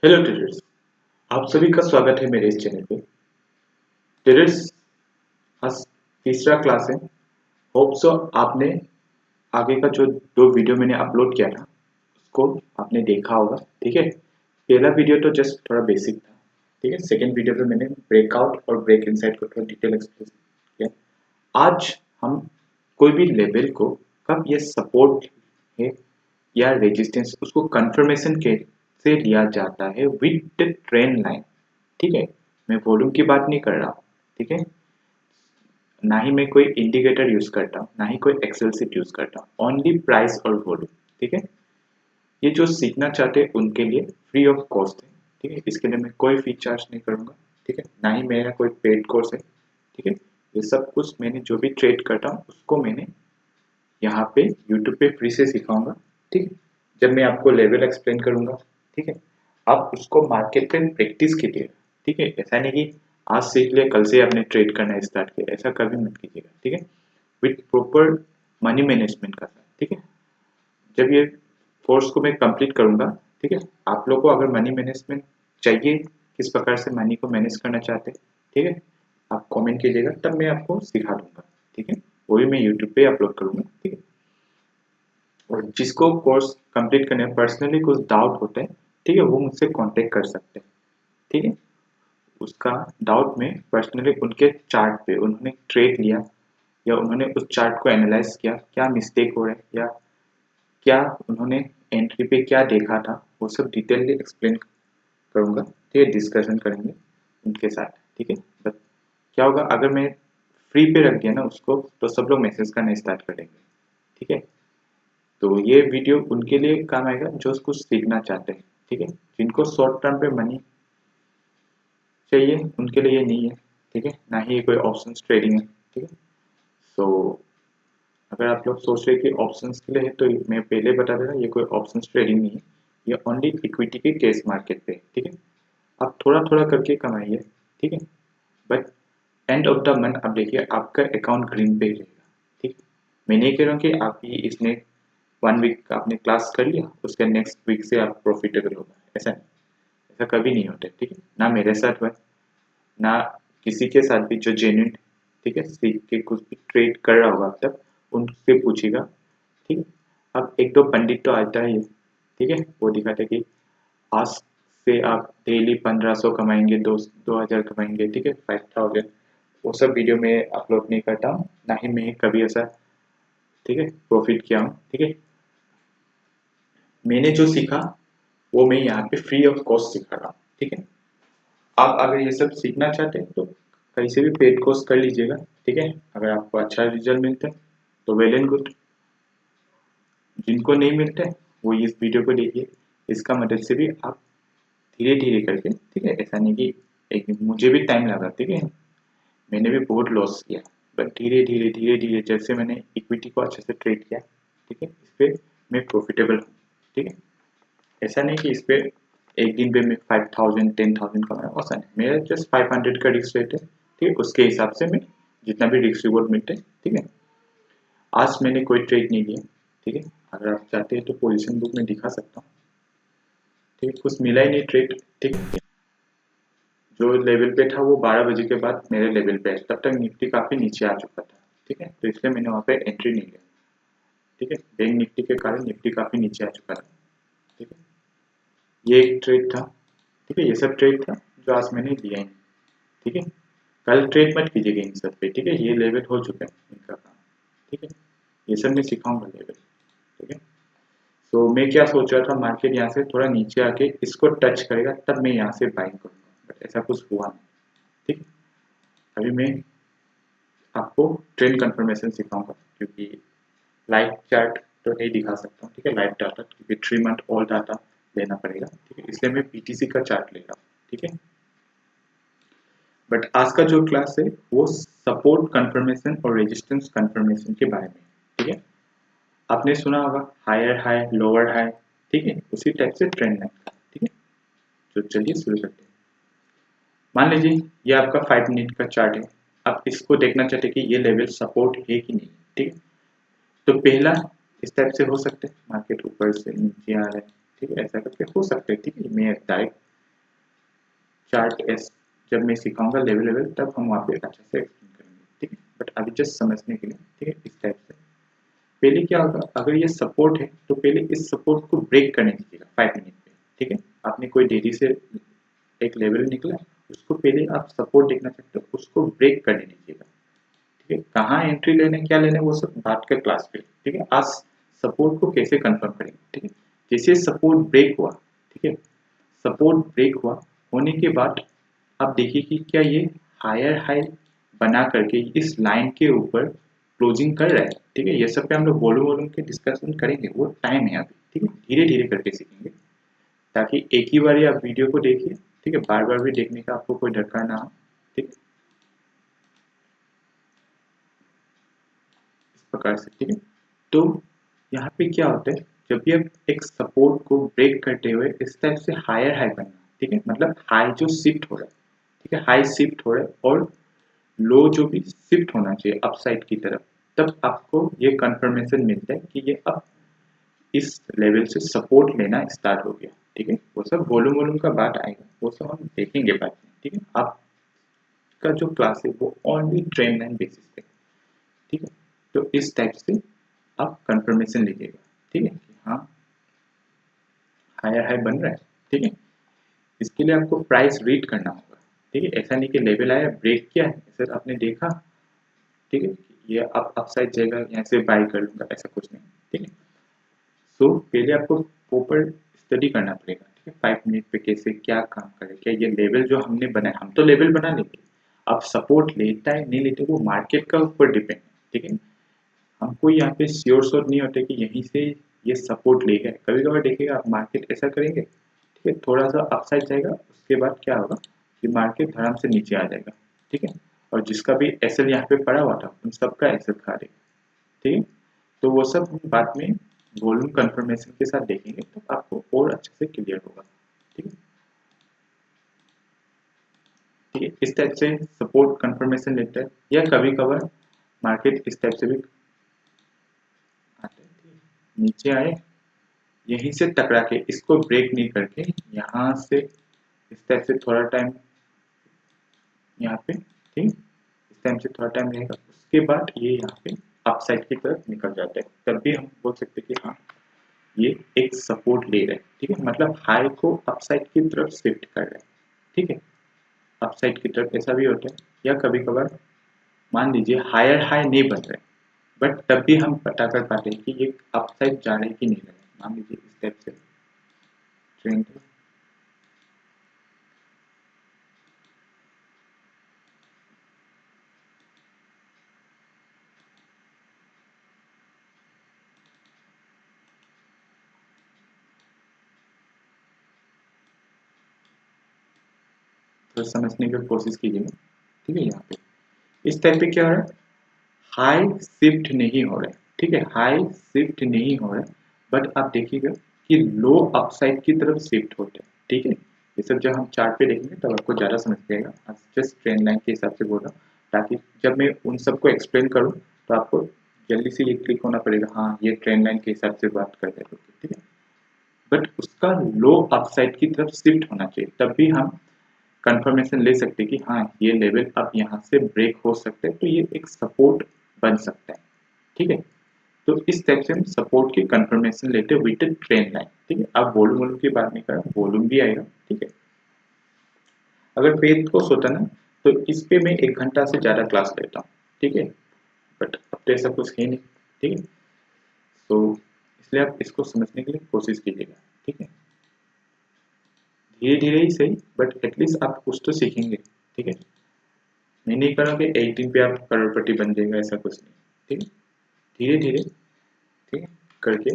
Hello traders. आप सभी का स्वागत है मेरे इस चैनल पे। ट्रेडर्स, आज तीसरा क्लास है। होप सो आपने आगे का जो दो वीडियो मैंने अपलोड किया था उसको आपने देखा होगा। ठीक है, पहला वीडियो तो जस्ट थोड़ा बेसिक था। ठीक है, सेकेंड वीडियो पे मैंने ब्रेकआउट और ब्रेक इनसाइड को थोड़ा डिटेल एक्सप्लेन किया। आज हम कोई भी लेवल को कब ये सपोर्ट है या रेजिस्टेंस उसको कंफर्मेशन कैसे लिया जाता है विद द ट्रेंड लाइन। ठीक है, मैं वॉल्यूम की बात नहीं कर रहा हूँ। ठीक है, ना ही मैं कोई इंडिकेटर यूज करता हूँ, ना ही कोई एक्सेल सीट यूज करता हूँ, ओनली प्राइस और वॉल्यूम। ठीक है, ये जो सीखना चाहते हैं उनके लिए फ्री ऑफ कॉस्ट है। ठीक है, इसके लिए मैं कोई फी चार्ज नहीं करूंगा। ठीक है, ना ही मेरा कोई पेड कोर्स है। ठीक है, ये सब कुछ मैंने जो भी ट्रेड करता हूँ उसको मैंने यहाँ पे यूट्यूब पे फ्री से सिखाऊंगा। ठीक है, जब मैं आपको लेवल एक्सप्लेन करूंगा, ठीक है, आप उसको मार्केट में प्रैक्टिस कीजिएगा। ठीक है, ऐसा नहीं कि आज सीख लिया कल से आपने ट्रेड करना स्टार्ट किया, ऐसा कभी मत कीजिएगा। ठीक है, विथ प्रॉपर मनी मैनेजमेंट का साथ। ठीक है, जब ये कोर्स को मैं कंप्लीट करूंगा, ठीक है, आप लोग को अगर मनी मैनेजमेंट चाहिए, किस प्रकार से मनी को मैनेज करना चाहते हैं, ठीक है, आप कमेंट कीजिएगा, तब मैं आपको सिखा दूंगा। ठीक है, वो भी मैं यूट्यूब पे अपलोड करूंगा। ठीक है, और जिसको कोर्स कंप्लीट करने में पर्सनली कुछ डाउट होते हैं, ठीक है, वो मुझसे कांटेक्ट कर सकते हैं। ठीक है, उसका डाउट में पर्सनली उनके चार्ट पे उन्होंने ट्रेड लिया या उन्होंने उस चार्ट को एनालाइज किया, क्या मिस्टेक हो रहा है या क्या उन्होंने एंट्री पे क्या देखा था, वो सब डिटेलली एक्सप्लेन करूंगा। ठीक है, डिस्कशन करेंगे उनके साथ। ठीक है, बट क्या होगा अगर मैं फ्री पे रख दिया ना उसको, तो सब लोग मैसेज करना स्टार्ट कर देंगे। ठीक है, तो ये वीडियो उनके लिए काम आएगा जो कुछ सीखना चाहते हैं। ठीक है, जिनको शॉर्ट टर्म पे मनी चाहिए उनके लिए ये नहीं है। ठीक है, ना ही ये कोई ऑप्शन ट्रेडिंग है। ठीक है, सो अगर आप लोग सोच रहे हैं कि ऑप्शंस के लिए है, तो मैं पहले बता दे रहा, ये कोई ऑप्शन ट्रेडिंग नहीं है। ये ओनली इक्विटी के केस मार्केट पे है। ठीक है, आप थोड़ा थोड़ा करके कमाइए। ठीक है, but and of the month आप देखिए आपका अकाउंट ग्रीन पे ही रहेगा। ठीक, मैं नहीं कह रहा हूँ कि आप ही इसने 1 वीक आपने क्लास कर लिया उसके नेक्स्ट वीक से आप प्रॉफिटेबल होगा, ऐसा नहीं। ऐसा कभी नहीं होता। ठीक है, ना मेरे साथ हुआ है, ना किसी के साथ भी जो जेन्युइन, ठीक है, सीख के कुछ भी ट्रेड कर रहा होगा अब तक, उनसे पूछेगा। ठीक है, अब एक दो पंडित तो आता है ये, ठीक है, वो दिखाते कि आज से आप डेली 1500 कमाएंगे, 2000 कमाएंगे, ठीक है, 5000। वो सब वीडियो में अपलोड नहीं करता हूँ, ना ही मैं कभी ऐसा, ठीक है, प्रॉफिट किया हूँ। ठीक है, मैंने जो सीखा वो मैं यहाँ पे फ्री ऑफ कॉस्ट सिखा रहा हूँ। ठीक है, आप अगर ये सब सीखना चाहते हैं तो कहीं से भी पेड कोर्स कर लीजिएगा। ठीक है, अगर आपको अच्छा रिजल्ट मिलता है तो वेल एंड गुड। जिनको नहीं मिलता है वो इस वीडियो को देखिए, इसका मदद से भी आप धीरे धीरे करके, ठीक है, ऐसा नहीं कि एक मुझे भी टाइम लगा। ठीक है, मैंने भी बहुत लॉस किया, बट धीरे धीरे धीरे धीरे जैसे मैंने इक्विटी को अच्छे से ट्रेड किया, ठीक है, इस पे मैं प्रॉफिटेबल हूँ। ठीक है, ऐसा नहीं कि इस पे एक दिन पे मैं 5000 10,000 कमाया, ऐसा नहीं, मेरा जस्ट 500 का रिस्क रेट है। ठीक है, उसके हिसाब से मैं जितना भी रिस्क रिवॉर्ड मिलते हैं। ठीक है, आज मैंने कोई ट्रेड नहीं लिया। ठीक है, अगर आप चाहते हैं तो पोजीशन बुक में दिखा सकता हूँ। ठीक है, कुछ मिला ही नहीं ट्रेड। ठीक है, जो लेवल पे था वो 12 बजे के बाद मेरे लेवल पे है, तब तक निफ्टी काफी नीचे आ चुका था। ठीक है, तो इसलिए मैंने वहाँ पे एंट्री नहीं लिया। ठीक है, बैंक निफ्टी के कारण निफ्टी काफी नीचे आ चुका था। ठीक है, ये एक ट्रेड था। ठीक है, ये सब ट्रेड था जो आज मैंने लिया ही नहीं। ठीक है, कल ट्रेड मत कीजिएगा इन सब पे। ठीक है, ये लेवल हो चुका है इनका काम। ठीक है, ये सब मैं सिखाऊंगा लेवल। ठीक है, तो मैं क्या सोच रहा था, मार्केट यहाँ से थोड़ा नीचे आके इसको टच करेगा तब मैं यहाँ से बाइंग करूंगा, बट ऐसा कुछ हुआ नहीं। ठीक, अभी मैं आपको ट्रेंड कंफर्मेशन सिखाऊंगा, क्योंकि लाइव चार्ट तो नहीं दिखा सकता हूँ। ठीक है, लाइव डाटा क्योंकि 3 मंथ ऑल डाटा लेना पड़ेगा। ठीक है, इसलिए मैं पीटीसी का चार्ट ले रहा हूँ। ठीक है, बट आज का जो क्लास है वो सपोर्ट कंफर्मेशन और रेजिस्टेंस कंफर्मेशन के बारे में। ठीक है, आपने सुना होगा हायर हाई लोअर हाई। ठीक है, उसी टाइप से ट्रेंड लाइन का। ठीक है, तो चलिए शुरू करते हैं। मान लीजिए ये आपका 5 मिनट का चार्ट है, आप इसको देखना चाहते हैं कि ये लेवल सपोर्ट है कि नहीं। ठीक है, तो पहला इस टाइप से हो सकता है, मार्केट ऊपर से नीचे आ रहा है। ठीक है, ऐसा करके हो सकता है। ठीक है, मैं डायरेक्ट चार्ट एस जब मैं सिखाऊंगा लेवल लेवल तब हम वहाँ पे अच्छे से एक्सप्लेन करेंगे, ठीक है। बट अभी जस्ट समझने के लिए, ठीक है, इस टाइप से पहले क्या होगा, अगर ये सपोर्ट है तो पहले इस सपोर्ट को ब्रेक करने दीजिएगा 5 मिनट पे, ठीक है। आपने कोई देरी से एक लेवल निकला, उसको पहले आप सपोर्ट देखना चाहते हो, उसको ब्रेक करने दीजिएगा, ठीक है। कहाँ एंट्री लेने क्या लेने वो सब बात कर क्लास पे, ठीक है। आज सपोर्ट को कैसे कंफर्म करेंगे, ठीक है। जैसे सपोर्ट ब्रेक हुआ, ठीक है, सपोर्ट ब्रेक हुआ होने के बाद आप देखिए कि क्या ये हायर हाई बना करके इस लाइन के ऊपर क्लोजिंग कर रहा है, ठीक है। ये सब पे हम लोग वॉल्यूम वॉल्यूम के डिस्कशन करेंगे, वो टाइम है अभी, ठीक है। धीरे धीरे करके सीखेंगे ताकि एक ही बार आप वीडियो को देखिए, ठीक है, बार बार भी देखने का आपको कोई दरकार ना हो, ठीक है, इस प्रकार से, ठीक है। तो यहाँ पे क्या होता है, जब भी आप एक सपोर्ट को ब्रेक करते हुए इस टाइप से हायर हाई बनना, ठीक है, मतलब हाई जो शिफ्ट हो रहा है, ठीक है, हाई शिफ्ट हो रहा है और लो जो भी शिफ्ट होना चाहिए अपसाइड की तरफ, तब आपको ये कंफर्मेशन मिलता है कि ये अब इस लेवल से सपोर्ट लेना स्टार्ट हो गया, ठीक है। वो सब वॉल्यूम वॉल्यूम का बात आएगा, वो सब हम देखेंगे बाद में, ठीक है। आपका जो क्लास है वो ओनली ट्रेंड लाइन बेसिस पे, ठीक है। तो इस टाइप से आप कंफर्मेशन लीजिएगा, ठीक है, कि हाँ हायर हाई बन रहा है, ठीक है। इसके लिए आपको प्राइस रीड करना होगा, ठीक है। ऐसा नहीं कि लेवल आया ब्रेक किया है, ऐसा आपने देखा, ठीक है, ये अब अपसाइड जाएगा यहाँ से बाय कर लूंगा, ऐसा कुछ नहीं, ठीक है। सो पहले आपको प्रॉपर स्टडी करना पड़ेगा, ठीक है। 5 मिनट पे कैसे क्या काम करे, क्या ये लेवल जो हमने बनाया, हम तो लेवल बना लेंगे, अब सपोर्ट लेता है नहीं लेता वो मार्केट का ऊपर डिपेंड है, ठीक है। हमको यहाँ पे श्योर नहीं होते कि यहीं से ये सपोर्ट लेगा, कभी कभार देखिएगा आप मार्केट ऐसा करेंगे, ठीक है, थोड़ा सा अपसाइड जाएगा, उसके बाद क्या होगा कि मार्केट धड़ाम से नीचे आ जाएगा, ठीक है। और जिसका भी एसएल यहाँ पे पड़ा हुआ था उन सबका एसएल खा देगा, ठीक है। तो वो सब हम बाद में वॉल्यूम कंफर्मेशन के साथ देखेंगे तो आपको और अच्छे से क्लियर होगा, ठीक है, ठीक है। इस टाइप से सपोर्ट कंफर्मेशन लेता है, या कभी कभार मार्केट इस टाइप से भी आता है, ठीक है? नीचे आए यहीं से टकरा के इसको ब्रेक नहीं करके यहाँ से इस टाइप से थोड़ा टाइम यहाँ पे, ठीक, इस टाइम से थोड़ा टाइम रहेगा, उसके बाद ये यहाँ पे अपसाइड की तरफ निकल जाता है, तब भी हम बोल सकते हैं कि हाँ ये एक सपोर्ट ले रहा है, ठीक है, मतलब हाई को अपसाइड की तरफ शिफ्ट कर रहा है, ठीक है। अपसाइड की तरफ ऐसा भी होता है, या कभी कभार मान लीजिए हायर हाई नहीं बन रहे, बट तब भी हम पता कर पाते हैं कि ये अपसाइड जा रहे कि नहीं जा रहे। मान लीजिए इस टाइप से ट्रेंड तो समझने की कोशिश कीजिएगा, ठीक है। यहाँ पे इस टाइप पे क्या हो रहा है, हाई शिफ्ट नहीं हो रहा है, ठीक है, हाई शिफ्ट नहीं हो रहा है, बट आप देखिएगा कि लो अपसाइड की तरफ शिफ्ट होता है, ठीक है। ये सब जब हम चार्ट पे देखेंगे तब आपको ज़्यादा समझ में आएगा, आज जस्ट ट्रेंड लाइन के हिसाब से बोल रहा हूँ ताकि जब मैं उन सबको एक्सप्लेन करूँ तो आपको जल्दी से ये क्लिक होना पड़ेगा, हाँ ये ट्रेंड लाइन के हिसाब से बात करते हैं, ठीक है। बट उसका लो अपसाइड की तरफ शिफ्ट होना चाहिए, तब भी हम कंफर्मेशन ले सकते हैं कि हाँ ये लेवल अब यहाँ से ब्रेक हो सकता है, तो ये एक सपोर्ट बन सकता है, ठीक है। तो इस टाइप से हम सपोर्ट की कंफर्मेशन लेते हैं विद ट्रेंड लाइन, ठीक है। अब वॉल्यूम वॉल्यूम की बात नहीं कर रहा, वॉल्यूम भी आएगा, ठीक है। अगर पेज कोर्स होता ना तो इस पे मैं 1 घंटा से ज़्यादा क्लास लेता हूँ, ठीक है, बट अब तो ऐसा कुछ है नहीं, ठीक है। तो इसलिए आप इसको समझने के लिए कोशिश कीजिएगा, ठीक है, धीरे धीरे ही सही, बट एटलीस्ट आप कुछ तो सीखेंगे, ठीक है। मैं नहीं कह रहा कि एक दिन पे आप करोड़पति बन जाएगा, ऐसा कुछ नहीं, ठीक है, धीरे धीरे, ठीक है, करके,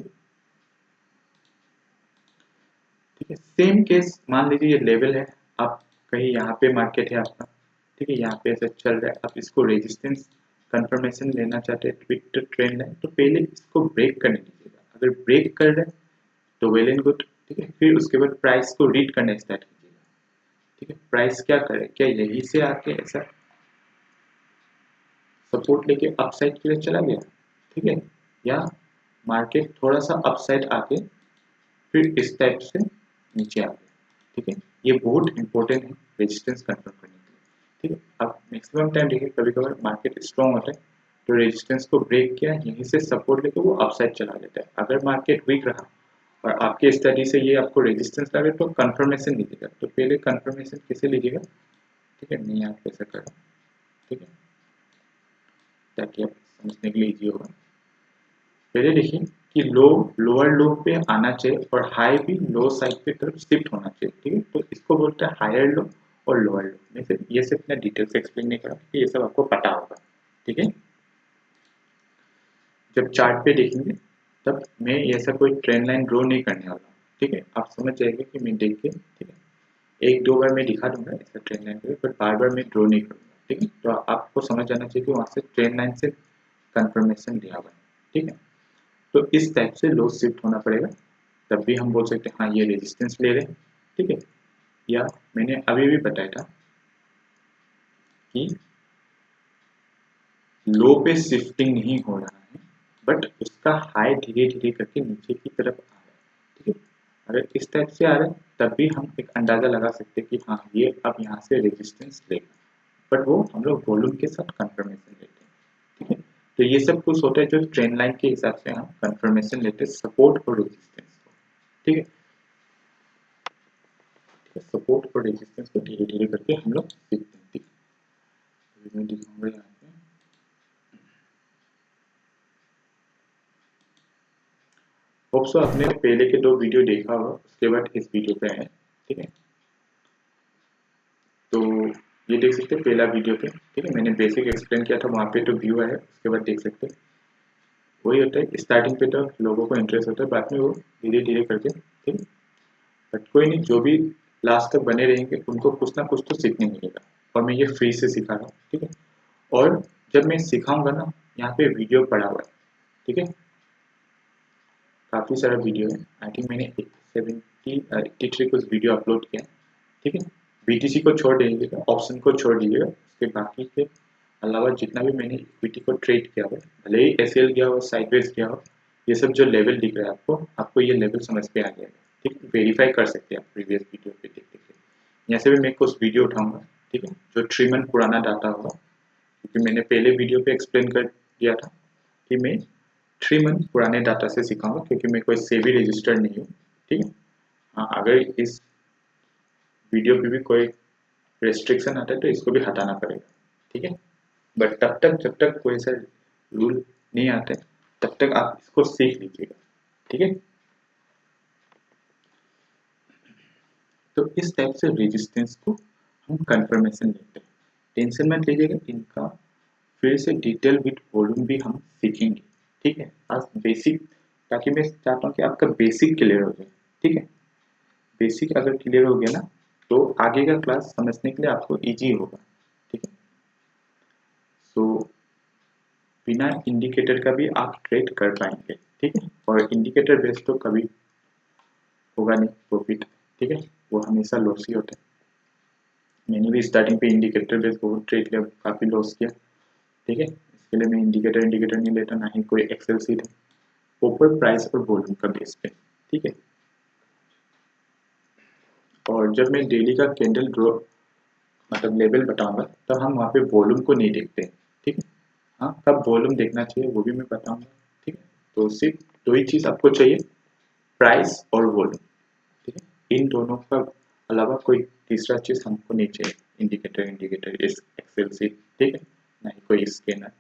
ठीक है। सेम केस मान लीजिए ये लेवल है, आप कहीं यहाँ पे मार्केट है आपका, ठीक है, यहाँ पे ऐसा चल रहा है, आप इसको रेजिस्टेंस कंफर्मेशन लेना चाहते हैं विद ट्रेंड लाइन, तो पहले इसको ब्रेक करने दीजिएगा, अगर ब्रेक कर रहे हैं तो वेल एंड गुड, ठीक है। फिर उसके बाद प्राइस को रीड करना स्टार्ट कीजिएगा, ठीक है। प्राइस क्या करे, क्या यहीं से आके ऐसा सपोर्ट लेके अपसाइड के लिए चला गया, ठीक है, या मार्केट थोड़ा सा अपसाइड आके फिर इस टाइप से नीचे आ गया, ठीक है। ये बहुत इंपॉर्टेंट है रेजिस्टेंस कंफर्म करने के लिए। ठीक है, अब मैक्सिमम टाइम देखिए कभी कभार मार्केट स्ट्रॉन्ग होता है तो रेजिस्टेंस को ब्रेक किया, यहीं से सपोर्ट लेके वो अपसाइड चला लेता है। अगर मार्केट वीक रहा और आपके स्टडी से ये आपको रेजिस्टेंस लगे तो कंफर्मेशन लीजिएगा। तो पहले कंफर्मेशन किसे लीजिएगा, ठीक है, मैं यहाँ पे ऐसा कर रहा हूँ, ठीक है, ताकि आप समझने के लिए इजी होगा। पहले देखिए कि लो लोअर लो पे आना चाहिए और हाई भी लो साइड पे तरफ शिफ्ट होना चाहिए। ठीक है, तो इसको बोलते हैं हायर लो और लोअर लो। मैं सिर्फ ये सिर्फ मैं डिटेल से एक्सप्लेन नहीं कर रहा कि ये सब आपको पता होगा। ठीक है, जब चार्ट पे देखेंगे तब मैं ऐसा कोई ट्रेंड लाइन ड्रॉ नहीं करने वाला। ठीक है, आप समझ जाएंगे कि मैं देख के, ठीक है, एक दो बार मैं दिखा दूंगा ऐसा ट्रेंड लाइन पे, पर बार बार मैं ड्रॉ नहीं करूंगा। ठीक है, तो आपको समझ जाना चाहिए कि वहां से ट्रेंड लाइन से कंफर्मेशन दिया हुआ है। ठीक है, तो इस टाइप से लो शिफ्ट होना पड़ेगा, तब भी हम बोल सकते हैं हाँ ये रेजिस्टेंस ले रहे हैं। ठीक है, या मैंने अभी भी बताया था कि लो पे शिफ्टिंग नहीं हो रहा है, बट उसका हाई धीरे धीरे करके नीचे की तरफ आ रहा है। ठीक है, अगर इस टाइप से आ रहा है तब भी हम एक अंदाजा लगा सकते हैं कि हाँ ये अब यहाँ से रेजिस्टेंस लेगा, बट वो हम लोग वॉल्यूम के साथ कंफर्मेशन लेते हैं। ठीक है, तो ये सब कुछ होता है जो ट्रेंड लाइन के हिसाब से हम कंफर्मेशन लेते हैं सपोर्ट और रेजिस्टेंस को। ठीक है, सपोर्ट और रेजिस्टेंस को धीरे धीरे करके हम लोग सीखते हैं। ठीक है, मैं दिखाऊंगा यहाँ पे। होप सो आपने पहले के दो वीडियो देखा होगा, उसके बाद इस वीडियो पे आए। ठीक है, तो ये देख सकते हैं पहला वीडियो पे। ठीक है, मैंने बेसिक एक्सप्लेन किया था वहाँ पे, तो व्यू है उसके बाद देख सकते हैं। वही होता है स्टार्टिंग पे तो लोगों को इंटरेस्ट होता है, बाद में वो धीरे धीरे करके, ठीक है, बट कोई नहीं, जो भी लास्ट तक बने रहेंगे उनको कुछ ना कुछ तो सीखने मिलेगा, और मैं ये फ्री से सिखा रहा हूँ। ठीक है, और जब मैं सिखाऊंगा ना, यहाँ पे वीडियो पड़ा हुआ है। ठीक है, काफ़ी सारा वीडियो है, आई थिंक मैंने 83 कुछ वीडियो अपलोड किया है। ठीक है, बीटीसी को छोड़ दीजिएगा, ऑप्शन को छोड़ दीजिएगा, उसके बाकी के अलावा जितना भी मैंने इक्विटी को ट्रेड किया हुआ, भले ही एसएल गया हो साइडवेज गया हो, ये सब जो लेवल दिख रहा है आपको ये लेवल समझ पे आ जाएगा। ठीक है, वेरीफाई कर सकते हैं आप प्रीवियस वीडियो पे देख के। यहाँ से भी मैं कुछ वीडियो उठाऊंगा, ठीक है, जो 3 मंथ पुराना डाटा होगा, क्योंकि मैंने पहले वीडियो पे एक्सप्लेन कर दिया था कि मैं 3 मंथ पुराने डाटा से सिखाऊंगा, क्योंकि मैं कोई सेबी रजिस्टर्ड नहीं हूँ। ठीक है, हाँ, अगर इस वीडियो पे भी कोई रेस्ट्रिक्शन आता है तो इसको भी हटाना पड़ेगा। ठीक है, बट तब तक जब तक कोई ऐसा रूल नहीं आते तब तक आप इसको सीख लीजिएगा। ठीक है, तो इस टाइप से रेजिस्टेंस को हम कंफर्मेशन लेते हैं। टेंशन मत लीजिएगा, इनका फिर से डिटेल विद वॉल्यूम भी हम सीखेंगे। ठीक है, आज बेसिक, ताकि मैं चाहता हूँ कि आपका बेसिक क्लियर हो जाए। ठीक है, बेसिक अगर क्लियर हो गया ना तो आगे का क्लास समझने के लिए आपको इजी होगा। ठीक है, सो बिना इंडिकेटर का भी आप ट्रेड कर पाएंगे। ठीक है, और इंडिकेटर बेस तो कभी होगा नहीं प्रॉफिट। ठीक है, वो हमेशा लॉस ही होता है। मैंने भी स्टार्टिंग पे इंडिकेटर बेस बहुत ट्रेड किया, काफ़ी लॉस किया। ठीक है, इसके लिए मैं इंडिकेटर नहीं लेता, ना ही कोई एक्सेल सीट है, ऊपर प्राइस और वॉल्यूम का बेस पे। ठीक है, और जब मैं डेली का कैंडल ड्रॉ मतलब लेवल बताऊंगा तब हम वहाँ पे वॉल्यूम को नहीं देखते। ठीक है, हाँ, कब वॉल्यूम देखना चाहिए वो भी मैं बताऊंगा। ठीक है, तो सिर्फ दो ही चीज़ आपको चाहिए, प्राइस और वॉल्यूम। ठीक है, इन दोनों का अलावा कोई तीसरा चीज़ हमको नहीं चाहिए, इंडिकेटर इस एक्सेल से। ठीक है, ना ही कोई स्कैनर,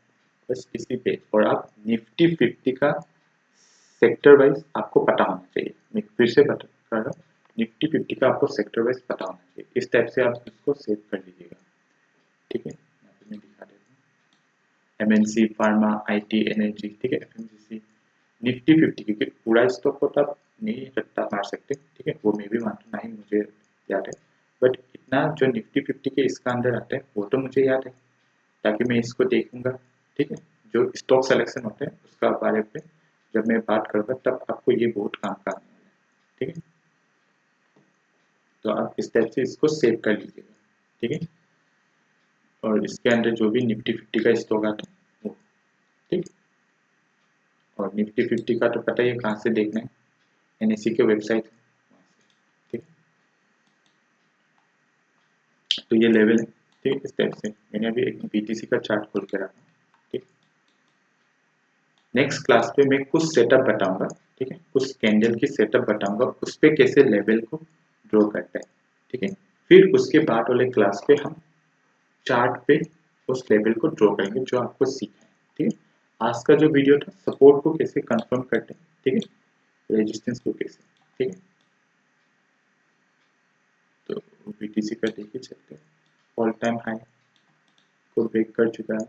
बस इसी पे। और आप निफ्टी 50 का सेक्टर वाइज आपको पता होना चाहिए। मैं फिर से बता कर रहा हूँ, निफ्टी 50 का आपको सेक्टर वाइज पता होना चाहिए। इस टाइप से आप इसको सेव कर लीजिएगा। ठीक है, यहाँ पे मैं दिखा देता हूँ, एमएनसी, फार्मा, आईटी, एनर्जी, ठीक है, एफएमसीजी, निफ्टी 50, क्योंकि पूरा स्टॉक को तो आप नहीं रट्टा मार सकते। ठीक है, वो मैं भी मानता, ना ही मुझे याद है, बट इतना जो निफ्टी 50 के इसका अंदर आता है वो तो मुझे याद है, ताकि मैं इसको देखूंगा। ठीक है, जो स्टॉक सिलेक्शन होता है उसका बारे में जब मैं बात करूँगा तब आपको ये बहुत काम का आने वाला है। ठीक है, तो आप इस टाइप से इसको सेव कर लीजिएगा। ठीक है, और इसके अंदर जो भी निफ्टी 50 का स्टॉक आता है वो, ठीक, और निफ्टी 50 का तो पता ही है कहाँ से देखना है, एनएससी के वेबसाइट। ठीक, ये लेवल है, ठीक है। इस टाइप से मैंने अभी एक BTC का चार्ट खोल के रखा, ठीक। नेक्स्ट क्लास पे मैं कुछ सेटअप बताऊंगा, ठीक है, कुछ कैंडल की सेटअप बताऊंगा, उस पे कैसे लेवल को ड्रॉ करते हैं, ठीक है। फिर उसके बाद वाले क्लास पे हम चार्ट पे उस लेवल को ड्रॉ करेंगे जो आपको सीखना है, ठीक है। आज का जो वीडियो था सपोर्ट को कैसे कंफर्म करते हैं, ठीक है, रेजिस्टेंस को कैसे, ठीक है। तो BTC का देखिए चलते हैं, ऑल टाइम हाई को ब्रेक कर चुका है,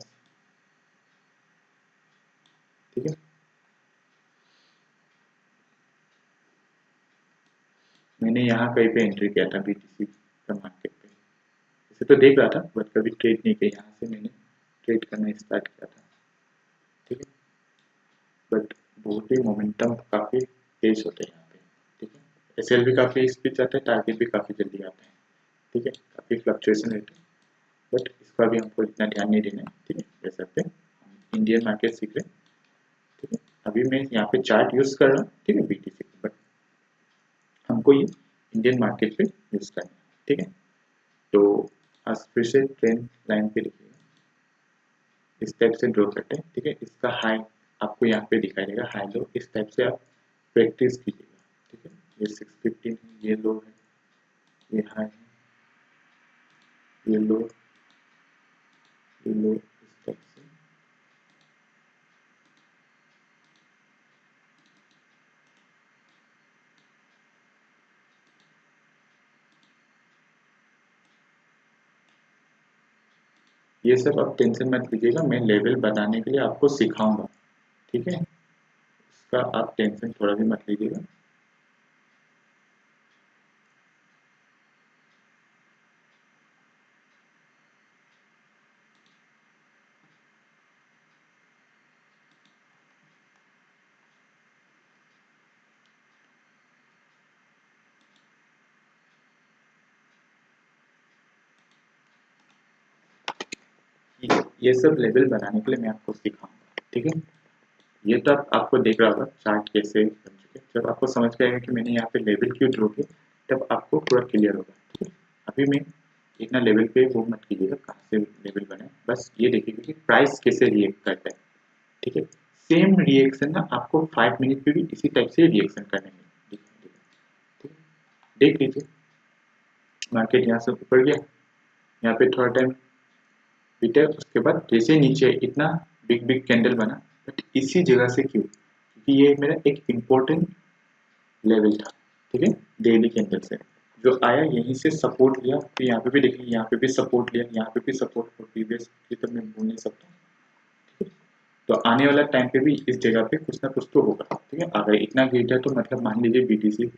ठीक है। मैंने यहाँ कहीं पे एंट्री किया था BTC का मार्केट पे, इसे तो देख रहा था बट कभी ट्रेड नहीं किया, यहाँ से मैंने ट्रेड करना स्टार्ट किया था, ठीक है। बट बहुत ही मोमेंटम काफ़ी तेज होते हैं यहाँ पे, ठीक है। SL भी काफ़ी स्पीड जाता है, टारगेट भी काफ़ी जल्दी आता है, ठीक है। काफ़ी फ्लक्चुएशन रहती है, बट इसका भी हमको इतना ध्यान नहीं देना है, ठीक है। जैसे हम इंडियन मार्केट सीख रहे हैं, ठीक है। अभी मैं यहाँ पे चार्ट यूज़ कर रहा हूँ, ठीक है, BTC, बट हमको ये इंडियन मार्केट पे यूज़ करना है, ठीक है। तो आज फिर से ट्रेंड लाइन पे देखिएगा, इस टाइप से ड्रॉ करते हैं, ठीक है। इसका हाई आपको यहाँ पे दिखाई देगा, हाई लो, इस टाइप से आप प्रैक्टिस कीजिएगा, ठीक है। ये 615 है, ये लो है, ये हाई है, ये लो, ये लो, इस टाइप से ये सब आप टेंशन मत लीजिएगा, मैं लेवल बताने के लिए आपको सिखाऊंगा, ठीक है। इसका आप टेंशन थोड़ा भी मत लीजिएगा। ये सब लेवल बनाने के लिए मैं आपको सिखाऊंगा, ठीक है। ये तो आपको देख रहा होगा चार्ट कैसे बन चुके, जब आपको समझ में आएगा कि मैंने यहाँ पे लेवल क्यों ड्रॉ किया, तब आपको पूरा क्लियर होगा, ठीक है। अभी मैं इतना लेवल पे वो मत कीजिएगा कहाँ से लेवल बना है, बस ये देखिएगा कि प्राइस कैसे रिएक्ट करता है, ठीक है। सेम रिएक्शन ना आपको 5 मिनट पे भी इसी टाइप से रिएक्शन करने में, ठीक है। देख लीजिए मार्केट यहाँ से ऊपर गया, यहाँ पे थोड़ा टाइम बीता, उसके बाद जैसे नीचे इतना बिग बिग कैंडल बना, बट इसी जगह से क्यों, क्योंकि ये मेरा एक इम्पोर्टेंट लेवल था, ठीक है। डेली कैंडल से जो आया यहीं से सपोर्ट लिया, फिर यहाँ पे भी देखिए, यहाँ पे भी सपोर्ट लिया, यहाँ पे भी सपोर्ट, प्रीवियस ये तो मैं बोल नहीं सकता, ठीक है। तो आने वाला टाइम पे भी इस जगह पे कुछ ना कुछ तो होगा, ठीक है। अगर इतना गिर जाए तो मतलब मान लीजिए BTC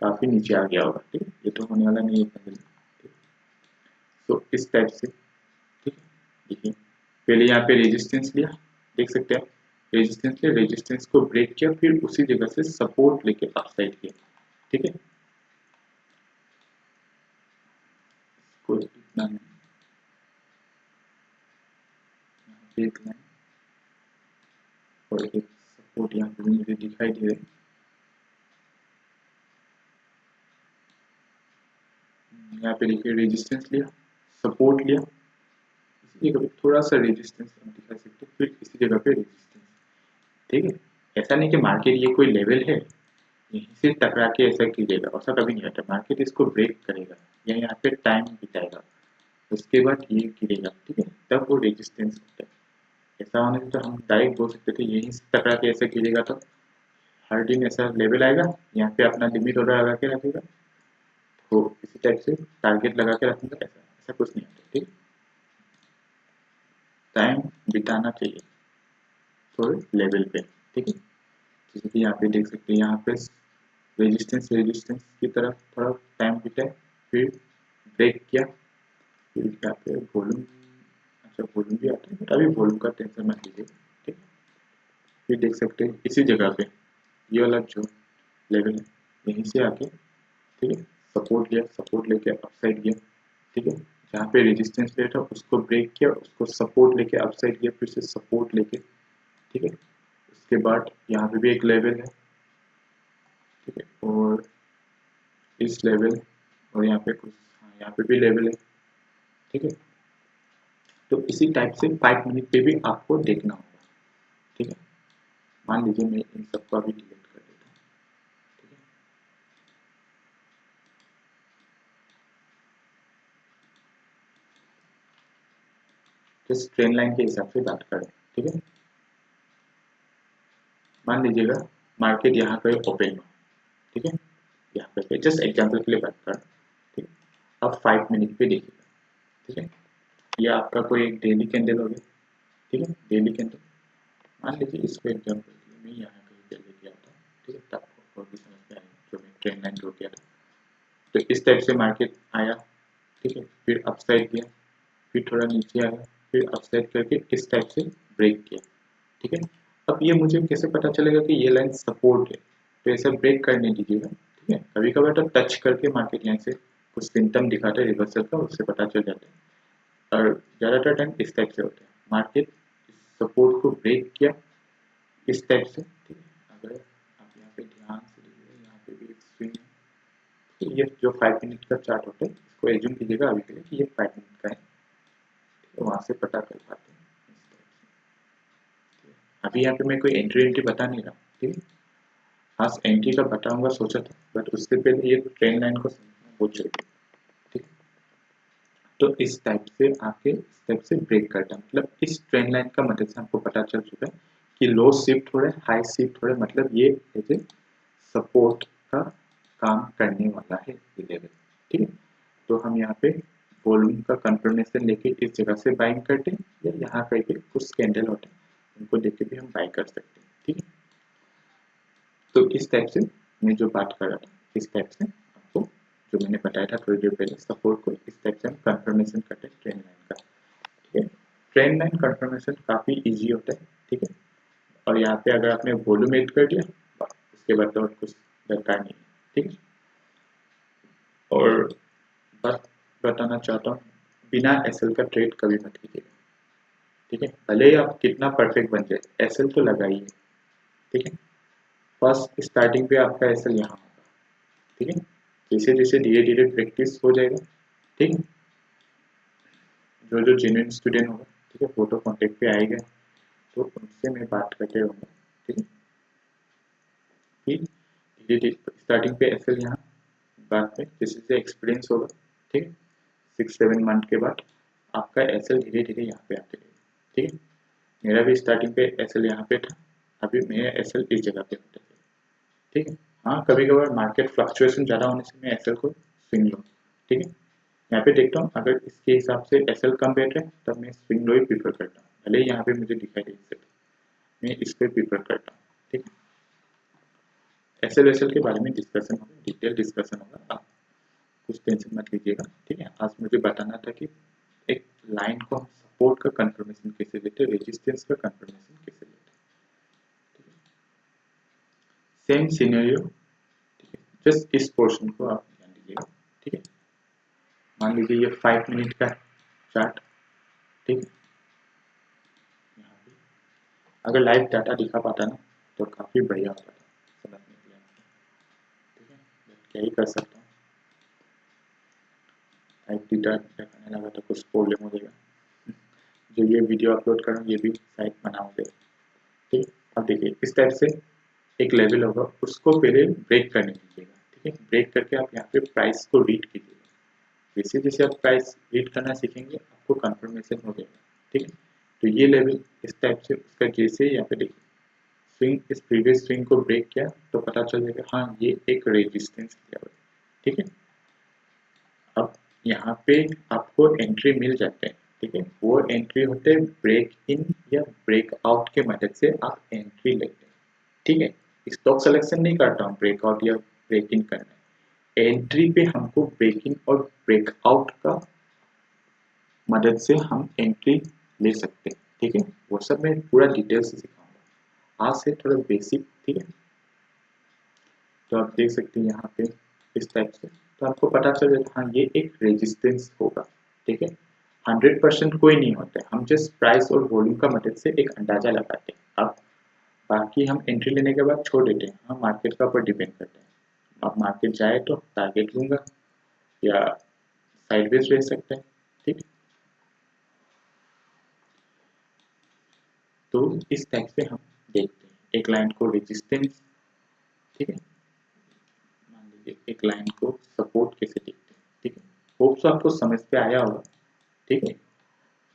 काफी नीचे आ गया होगा, ठीक है। ये तो होने वाला नहीं है इतना जल्दी, तो इस टाइप से, ठीक है। देखिए पहले यहाँ पे रेजिस्टेंस लिया, देख सकते हैं, रेजिस्टेंस लिया, रेजिस्टेंस को ब्रेक किया, फिर उसी जगह से सपोर्ट लेके अपसाइड किया, ठीक है। इसको इतना नहीं, देखना है, और एक सपोर्ट यहाँ पे मुझे दिखाई दे रहा है, यहाँ पे देखिए रेजिस्टेंस लिया, सपोर्ट लिया, इसी जगह पे थोड़ा सा रेजिस्टेंस हम दिखा सकते हैं, फिर इसी जगह पे रेजिस्टेंस, ठीक है। ऐसा नहीं कि मार्केट ये कोई लेवल है यहीं से टकरा के ऐसा कीजिएगा, ऐसा कभी नहीं होता, मार्केट इसको ब्रेक करेगा या यहाँ पे टाइम बिताएगा, उसके बाद ये गिरेगा, ठीक है, तब वो रेजिस्टेंस होता है। ऐसा होने से तो हम डायरेक्ट बोल सकते थे यहीं से टकरा के ऐसा गिरेगा, तो हर दिन ऐसा लेवल आएगा, यहाँ पे अपना लिमिट ऑर्डर लगा के रखेगा, तो इसी टाइप से टारगेट लगा के रखेंगे, ऐसा ऐसा कुछ नहीं होता, ठीक। टाइम बिताना चाहिए थोड़े लेवल पे, ठीक है। जैसे कि यहाँ पे देख सकते हैं, यहाँ पे रेजिस्टेंस रेजिस्टेंस की तरफ थोड़ा टाइम बिताए, फिर ब्रेक किया, फिर यहाँ पे वॉल्यूम, अच्छा वॉल्यूम भी आता है बट अभी वॉल्यूम का टेंशन मत लीजिए, ठीक। फिर देख सकते हैं इसी जगह पे ये वाला जो लेवल है यहीं से आके, ठीक है, सपोर्ट लिया, सपोर्ट लेके अपसाइड गया, ठीक है। जहाँ पे रेजिस्टेंस लिया था उसको ब्रेक किया, उसको सपोर्ट लेके अपसाइड गया, फिर से सपोर्ट लेके, ठीक है। उसके बाद यहाँ पे भी एक लेवल है, ठीक है, और इस लेवल, और यहाँ पे कुछ, हाँ यहाँ पे भी लेवल है, ठीक है। तो इसी टाइप से 5 मिनट पे भी आपको देखना होगा, ठीक है। मान लीजिए मैं इन सबको अभी डिलीट कर देता हूँ, ठीक है। जिस ट्रेन लाइन के हिसाब से बात करें, ठीक है। मान लीजिएगा मार्केट यहाँ पे ओपन हुआ, ठीक है, यहाँ पे जस्ट एग्जांपल के लिए बात करें, ठीक है। अब 5 मिनट पे देखिएगा, ठीक है। ये आपका कोई एक डेली कैंडल हो गया, ठीक है, डेली कैंडल। मान लीजिए इसको एग्जांपल के लिए मैं यहाँ कहीं पे लेके आता हूँ, ठीक है, तब आपको और भी समझ में आएगा जो मैं ट्रेन लाइन ड्रॉ किया था। तो इस टाइप से मार्केट आया, ठीक है, फिर अपसाइड गया, फिर थोड़ा नीचे आया, फिर अपसाइड करके इस टाइप से ब्रेक किया, ठीक है। अब ये मुझे कैसे पता चलेगा कि ये लाइन सपोर्ट है, तो ऐसा ब्रेक करने दीजिएगा, ठीक है। कभी कभार तो टच करके मार्केट लाइन से कुछ सिम्टम दिखाते हैं रिवर्सल का, उससे पता चल जाता है। और ज़्यादातर टाइम इस टाइप से होता है, मार्केट सपोर्ट को ब्रेक किया इस टाइप से, ठीक है। अगर आप यहाँ पे ध्यान से देखिए, यहाँ पे भी एक स्विंग है, ठीक है। ये जो 5 मिनट का चार्ट होता है इसको एज्यूम कीजिएगा अभी के लिए कि ये 5 मिनट का है, तो वहाँ से पता कर पाते हैं इस टाइप से। अभी यहाँ पे मैं कोई एंट्री बता नहीं रहा, ठीक है। हाँ एंट्री का बताऊंगा सोचा था, बट उससे पहले ये ट्रेंड लाइन को समझना बहुत जरूरी है, ठीक। तो इस टाइप से आके इस टाइप से ब्रेक करता है, मतलब इस ट्रेंड लाइन का मदद से हमको पता चल चुका है कि लो शिफ्ट हो रहा है, हाई शिफ्ट हो रहा है, मतलब ये एज ए सपोर्ट का काम करने वाला है ये लेवल, ठीक है। तो हम यहाँ पे वॉल्यूम का कंफर्मेशन लेके इस जगह से बाइंग करते हैं, या यहाँ कहीं पे कुछ कैंडल होते हैं उनको देख के भी हम बाई कर सकते हैं, ठीक है। तो इस टाइप से मैं जो बात कर रहा था, इस टाइप से आपको जो मैंने बताया था थोड़ी देर पहले, सपोर्ट को इस टाइप से हम कंफर्मेशन करते हैं ट्रेंड लाइन का, ठीक है। ट्रेंड लाइन कंफर्मेशन काफ़ी इजी होता है, ठीक है। और यहाँ पे अगर आपने वॉल्यूम ऐड कर दिया उसके बाद तो कुछ दरकार नहीं है, ठीक है। और बात बताना चाहता हूँ, बिना एसएल का ट्रेड कभी मत कीजिएगा, ठीक है। भले ही आप कितना परफेक्ट बन जाए, एसएल तो लगाइए, ठीक है। फर्स्ट स्टार्टिंग पे आपका एसएल यहाँ होगा, ठीक है। जैसे जैसे धीरे धीरे प्रैक्टिस हो जाएगा, ठीक है। जो जो जेन्युइन स्टूडेंट होगा, ठीक है, फोटो कॉन्टेक्ट पे आएगा तो उनसे मैं बात करते रहूँगा, ठीक है। कि धीरे धीरे स्टार्टिंग पे एसएल यहाँ, बाद में जैसे जैसे एक्सपीरियंस होगा, ठीक है, 6-7 मंथ के बाद आपका एसएल धीरे धीरे यहाँ पे आते रहेगा, ठीक है। मेरा भी स्टार्टिंग पे एसएल यहाँ पे था, अभी मेरा एसएल इस जगह पे होता है, ठीक है। हाँ कभी कभार मार्केट फ्लक्चुएशन ज़्यादा होने से मैं एसएल को स्विंग लूँ, ठीक है। यहाँ पे देखता हूँ अगर इसके हिसाब से एसएल कम बैठ रहा है तब मैं स्विंग लो ही प्रीफर करता हूँ, भले ही यहाँ पे मुझे दिखाई दे सकता, मैं इस पर प्रीफर करता हूँ, ठीक है। एसएल के बारे में डिस्कशन होगा, डिटेल डिस्कशन होगा, आप कुछ टेंशन मत लीजिएगा, ठीक है। आज मुझे बताना था कि एक लाइन को हम सपोर्ट का कंफर्मेशन कैसे लेते हैं, रेजिस्टेंस का कंफर्मेशन कैसे लेते हैं, सेम सिनेरियो, ठीक है। जस्ट इस पोर्शन को आप ध्यान दीजिएगा, ठीक है। मान लीजिए ये 5 मिनट का चार्ट, ठीक है। यहाँ पे अगर लाइव डाटा दिखा पाता ना तो काफ़ी बढ़िया होता था समझने के लिए, ठीक है। बट क्या ही कर सकता हूँ, लाइव डाटा दिखाने लगा तो कुछ प्रॉब्लम हो जाएगा। जो ये वीडियो अपलोड कर रहा हूँ ये भी साइट बनाऊंगे, ठीक है। अब देखिए इस टाइप से एक लेवल होगा, उसको पहले ब्रेक करने दीजिएगा, ठीक है। ब्रेक करके आप यहाँ पे प्राइस को रीड कीजिएगा, जैसे जैसे आप प्राइस रीड करना सीखेंगे आपको कंफर्मेशन हो जाएगा, ठीक है। तो ये लेवल इस टाइप से उसका जैसे यहाँ पे देखिए स्विंग, इस प्रीवियस स्विंग को ब्रेक किया तो पता चल जाएगा हाँ ये एक रेजिस्टेंस लेवल, ठीक है। अब यहाँ पे आपको एंट्री मिल जाते हैं, ठीक है। वो एंट्री होते हैं ब्रेक इन या ब्रेक आउट के मदद से आप एंट्री लेते हैं, ठीक है। स्टॉक सिलेक्शन नहीं करता हूँ ब्रेकआउट या ब्रेक इन करना है, एंट्री पे हमको ब्रेक इन और ब्रेक आउट का मदद से हम एंट्री ले सकते हैं, ठीक है। वो सब मैं पूरा डिटेल से सिखाऊंगा, आज से थोड़ा बेसिक, ठीक है। तो आप देख सकते हैं यहाँ पे इस टाइप से, तो आपको पता चल जाएगा हाँ ये एक रेजिस्टेंस होगा, ठीक है। 100% कोई नहीं होता है, हम जस्ट प्राइस और वॉल्यूम का मदद से एक अंदाजा लगाते हैं। अब बाकी हम एंट्री लेने के बाद छोड़ देते हैं, हम मार्केट का ऊपर डिपेंड करते हैं। अब मार्केट जाए तो टारगेट लूंगा या साइडवेज रह सकते हैं, ठीक। तो इस टाइप से हम देखते हैं एक लाइन को रेजिस्टेंस, ठीक है, मान लीजिए एक लाइन को सपोर्ट कैसे देखते हैं, ठीक है। होप सो आपको समझ पे आया होगा, ठीक है।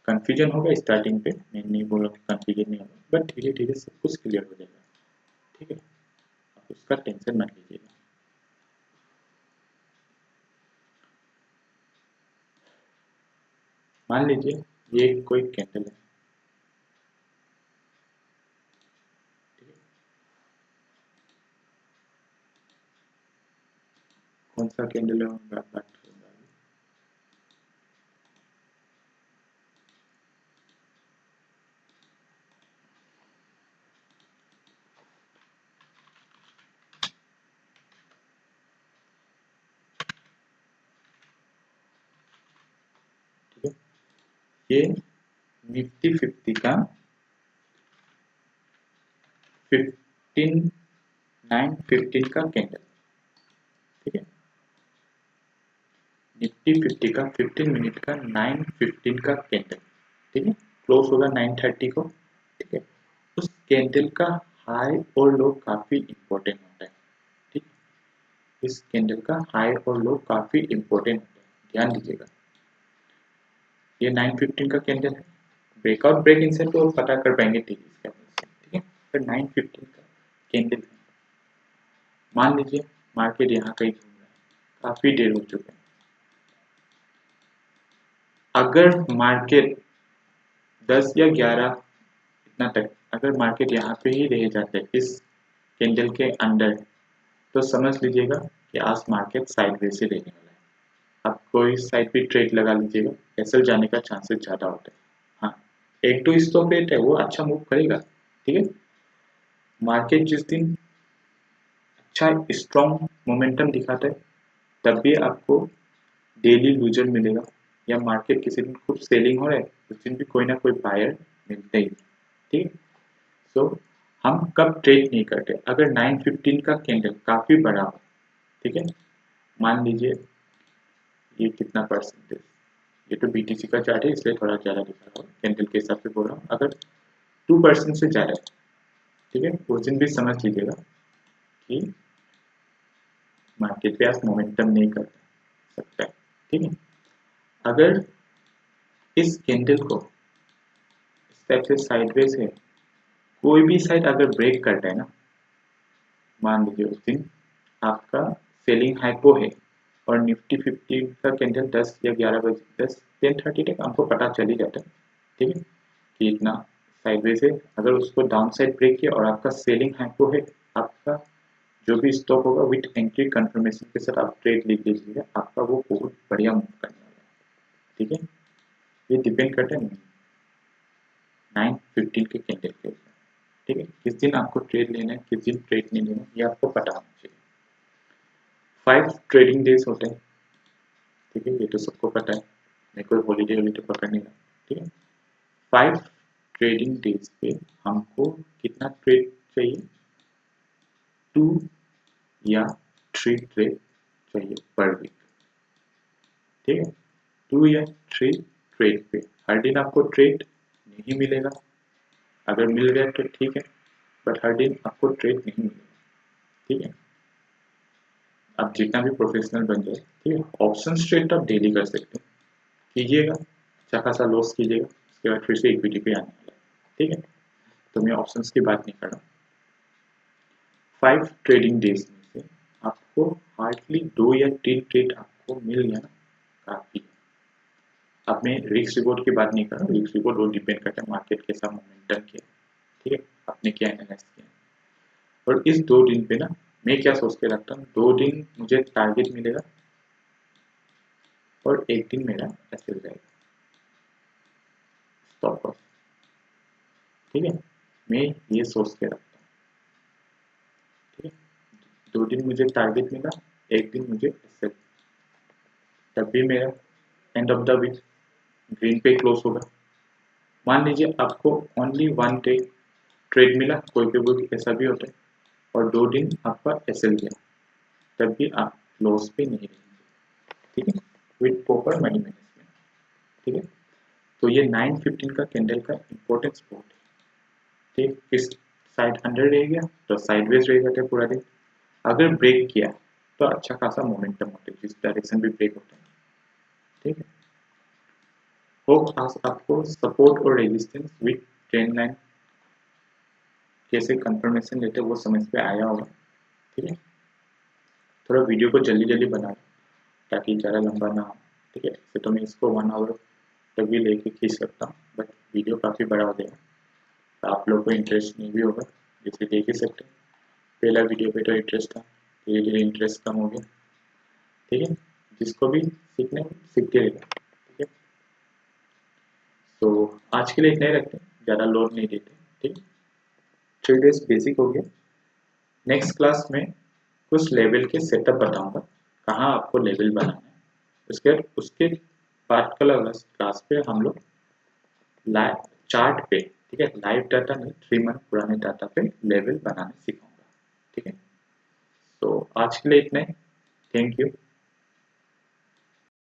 कंफ्यूजन होगा स्टार्टिंग पे, मैं नहीं बोल रहा कि कंफ्यूजन नहीं होगा, बट धीरे धीरे सब कुछ क्लियर हो जाएगा, ठीक है। आप उसका टेंशन मत लीजिएगा। मान लीजिए ये कोई कैंडल है, ठीक है। कौन सा कैंडल है मैं बात करूंगा अभी। ठीक है, ये निफ्टी 50 का 9:15 का कैंडल, ठीक है। निफ्टी 50 का 15 मिनट का 9:15 का कैंडल, ठीक है। क्लोज होगा 9:30 को, ठीक है। उस कैंडल का हाई और लो काफी इंपॉर्टेंट होता है, ठीक। इस कैंडल का हाई और लो काफी इंपॉर्टेंट होता है, ध्यान दीजिएगा। ये 9:15 का कैंडल है, ब्रेकआउट ब्रेक इनसे तो पता कर पाएंगे ठीक है, ठीक है। फिर 9:15 का कैंडल, मान लीजिए मार्केट यहाँ कहीं घूम रहा है, काफी देर हो चुका है। अगर मार्केट 10 या 11 इतना तक अगर मार्केट यहाँ पे ही रह जाते हैं इस कैंडल के अंदर, तो समझ लीजिएगा कि आज मार्केट साइडवेज से रहने वाला है। आप कोई साइड पे ट्रेड लगा लीजिएगा, एसएल जाने का चांसेस ज़्यादा होता है। हाँ, एक तो स्टॉप रेट है वो अच्छा मूव करेगा, ठीक है। मार्केट जिस दिन अच्छा स्ट्रॉन्ग मोमेंटम दिखाता है तब भी आपको डेली लूजर मिलेगा, या मार्केट किसी दिन खूब सेलिंग हो रहा है उस दिन भी कोई ना कोई बायर मिलते ही, ठीक है। सो हम कब ट्रेड नहीं करते, अगर 9:15 का कैंडल काफी बड़ा हो, ठीक है। मान लीजिए ये कितना परसेंटेज, ये तो बीटीसी का चार्ट है इसलिए थोड़ा ज्यादा दिखा रहा हूँ, कैंडल के हिसाब से बोल रहा हूँ। अगर 2% से ज्यादा है, ठीक है, उस दिन भी समझ लीजिएगा कि मार्केट पे आज मोमेंटम नहीं कर सकता है, ठीक है। अगर इस कैंडल को इस टाइप से साइडवेज है, कोई भी साइड अगर ब्रेक करता है ना, मान लीजिए उस दिन आपका सेलिंग हाइपो है और निफ्टी 50 का कैंडल 10 या 11 बजे 10:30 तक हमको पता चल ही जाता है, ठीक है, कि इतना साइडवेज है। अगर उसको डाउन साइड ब्रेक किया और आपका सेलिंग हाइपो है, आपका जो भी स्टॉप होगा विथ एंट्री कंफर्मेशन के साथ आप ट्रेड ले लीजिएगा, आपका वो बहुत बढ़िया मूव करने वाला है, ठीक है। ये डिपेंड करता है 9:15 के कैंडल के ऊपर, ठीक है। किस दिन आपको ट्रेड लेना है किस दिन ट्रेड नहीं लेना ये आपको पता होना चाहिए। 5 ट्रेडिंग डेज होते हैं, ठीक है, ये तो सबको पता है, मैं कोई हॉलीडे हॉलीडे पकड़ नहीं रहा, ठीक है। 5 ट्रेडिंग डेज पे हमको कितना ट्रेड चाहिए, 2 या 3 ट्रेड चाहिए पर वीक, ठीक है। 2 या 3 ट्रेड पे हर दिन आपको ट्रेड नहीं मिलेगा, अगर मिल गया तो ठीक है, बट हर दिन आपको ट्रेड नहीं मिलेगा, ठीक है। आप जितना भी प्रोफेशनल बन जाए, ठीक है, ऑप्शन ट्रेड आप डेली कर सकते हैं, कीजिएगा, अच्छा खासा लॉस कीजिएगा, उसके बाद फिर से इक्विटी पे आने वाला है, ठीक है। तो मैं ऑप्शंस की बात नहीं कर रहा। 5 ट्रेडिंग डेज में से आपको हार्डली 2 या 3 ट्रेड आपको मिल गया ना, काफी। अब मैं रिस्क रिवॉर्ड की बात नहीं कर रहा, रिस्क रिवॉर्ड वो डिपेंड करता है मार्केट कैसा मोमेंटम किया, ठीक है, आपने क्या एनालाइज किया। और इस 2 दिन पे ना मैं क्या सोच के रखता हूँ, 2 दिन मुझे टारगेट मिलेगा और एक दिन मेरा ऐसे जाएगा स्टॉप लॉस, ठीक है। मैं ये सोच के रखता हूँ, ठीक है। 2 दिन मुझे टारगेट मिला, एक दिन मुझे ऐसे, तब भी मेरा end of the week green पे क्लोज होगा। मान लीजिए आपको ओनली 1 डे ट्रेड मिला, कोई कोई ऐसा भी होता है, और 2 दिन आपका एसएल गया, तब भी आप लॉस पे नहीं रहेंगे, ठीक है, विथ प्रॉपर मनी मैनेजमेंट, ठीक है। तो ये 9:15 का कैंडल का इंपॉर्टेंट स्पॉट है, ठीक, किस साइड 100 रह गया तो साइडवेज रह जाते पूरा दिन। अगर ब्रेक किया तो अच्छा खासा मोमेंटम होता है, जिस डायरेक्शन भी ब्रेक होता है। ठीक है, होप आज आपको सपोर्ट और रेजिस्टेंस विद ट्रेंड लाइन कैसे कंफर्मेशन लेते हैं वो समझ में आया होगा। ठीक है, थोड़ा वीडियो को जल्दी जल्दी बना ताकि ज़्यादा लंबा ना हो। ठीक है, तो मैं इसको 1 आवर तक भी लेके खींच सकता हूँ, बट वीडियो काफ़ी बड़ा हो गया तो आप लोग को इंटरेस्ट नहीं भी होगा, जैसे देख ही सकते हैं। पहला वीडियो पे तो इंटरेस्ट था, धीरे धीरे इंटरेस्ट कम हो गया। ठीक है, जिसको भी सीखना है सीखते रहेगा। ठीक है, तो आज के लिए इतना ही रखते हैं, ज़्यादा लोड नहीं देते। ठीक है, 3 डेज बेसिक हो गया। नेक्स्ट क्लास में कुछ लेवल के सेटअप बताऊंगा, कहाँ आपको लेवल बनाना है। उसके बाद कल क्लास पे हम लोग लाइव चार्ट पे, ठीक है, लाइव डाटा में 3 मंथ पुराने डाटा पे लेवल बनाने सिखाऊंगा। ठीक है, तो आज के लिए इतना ही। Thank you.